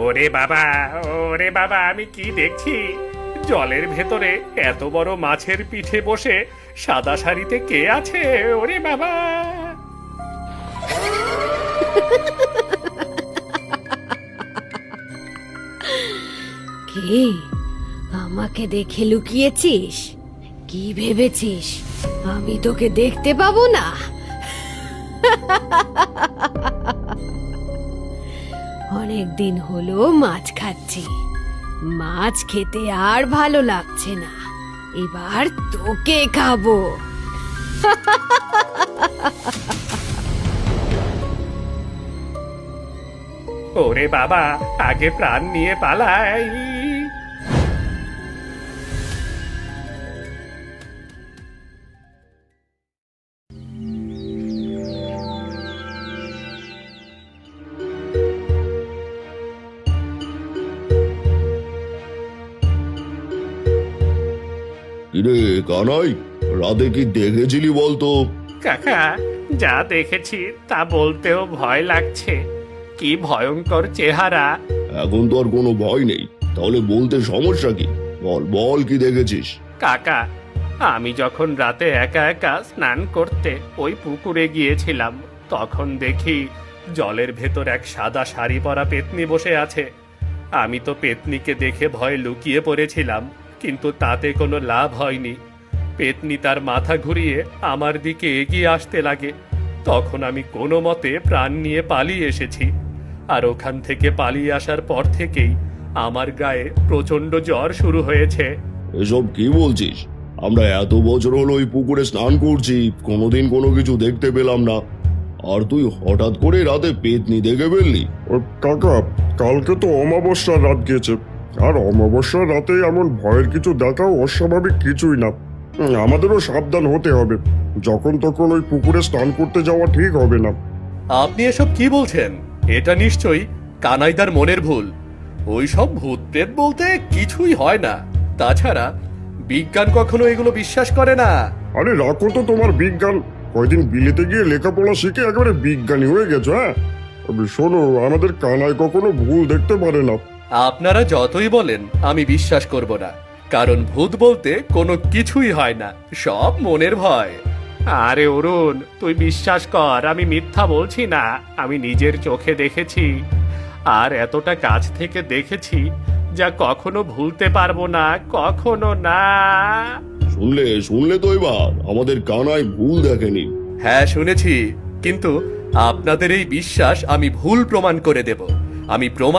ওরে বাবা, ওরে বাবা, আমি কি দেখছি? জলের ভেতরে এত বড় মাছের পিঠে বসে সাদা শাড়িতে কে আছে? ওরে বাবা! কে? আমাকে দেখে লুকিয়েছিস? কি ভেবেছিস আমি তোকে দেখতে পাবো না? অনেক দিন হলো মাছ খাচ্ছি, মাছ খেতে আর ভালো লাগছে না, এবার তোকে খাবো। ওরে বাবা, আগে প্রাণ নিয়ে পালাই। কিরে কানাই, রাতে কি দেখেছিলি বলতো? কাকা, যা দেখেছি তা বলতেও ভয় লাগছে। কি ভয়ঙ্কর চেহারা! এখন তো আর কোনো ভয় নেই, তাহলে বলতে সমস্যা কি? বল বল, কি দেখেছিস? কাকা, আমি যখন রাতে একা একা স্নান করতে ওই পুকুরে গিয়েছিলাম, তখন দেখি জলের ভেতর এক সাদা শাড়ি পরা পেতনি বসে আছে। আমি তো পেতনিকে দেখে ভয়ে লুকিয়ে পড়েছিলাম, কিন্তু তাতে কোনো লাভ হয়নি। পেতনি তার মাথা ঘুরিয়ে আমার দিকে এগিয়ে আসতে লাগে। তখন আমি কোনো মতে প্রাণ নিয়ে পালিয়ে এসেছি। আর ওখান থেকে পালিয়ে আসার পর থেকেই আমার গায়ে প্রচণ্ড জ্বর শুরু হয়েছে। এসব কি বলছিস? আমরা এত বছর হলো ওই পুকুরে স্নান করছি, কোনোদিন কোনো কিছু দেখতে পেলাম না, আর তুই হঠাৎ করে রাতে পেতনি দেখে ফেললি? ও কাকা, কালকে তো অমাবস্যার রাত গিয়েছে, আর অমাবস্যার রাতে এমন ভয়ের কিছু দেখাও অস্বাভাবিক কিছুই না। আমাদেরও সাবধান হতে হবে, যখন তখন ওই পুকুরে স্নান করতে যাওয়া ঠিক হবে না। আপনি এসব কি বলছেন? এটা নিশ্চয়ই কানাইদার মনের ভুল। ওই সব ভূত প্রেত বলতে কিছুই হয় না। তাছাড়া বিজ্ঞান কখনো এগুলো বিশ্বাস করে না। আরে রাখো তো তোমার বিজ্ঞান, কয়দিন বিলেতে গিয়ে লেখাপড়া শিখে একেবারে বিজ্ঞানী হয়ে গেছো। হ্যাঁ, তবে শোনো, আমাদের কানাই কখনো ভুল দেখতে পারে না। আপনারা যতই বলেন আমি বিশ্বাস করব না, কারণ ভূত বলতে কোনো কিছুই হয় না, সব মনের ভয়। আরে অরুণ, তুই বিশ্বাস কর, আমি মিথ্যা বলছি না। আমি নিজের চোখে দেখেছি, আর এতটা কাছ থেকে দেখেছি যা কখনো ভুলতে পারবো না, কখনো না। শুনলে শুনলে তো এবার, আমাদের কানাই ভুল দেখেনি। হ্যাঁ শুনেছি, কিন্তু আপনাদের এই বিশ্বাস আমি ভুল প্রমাণ করে দেব। আমি প্রমাণ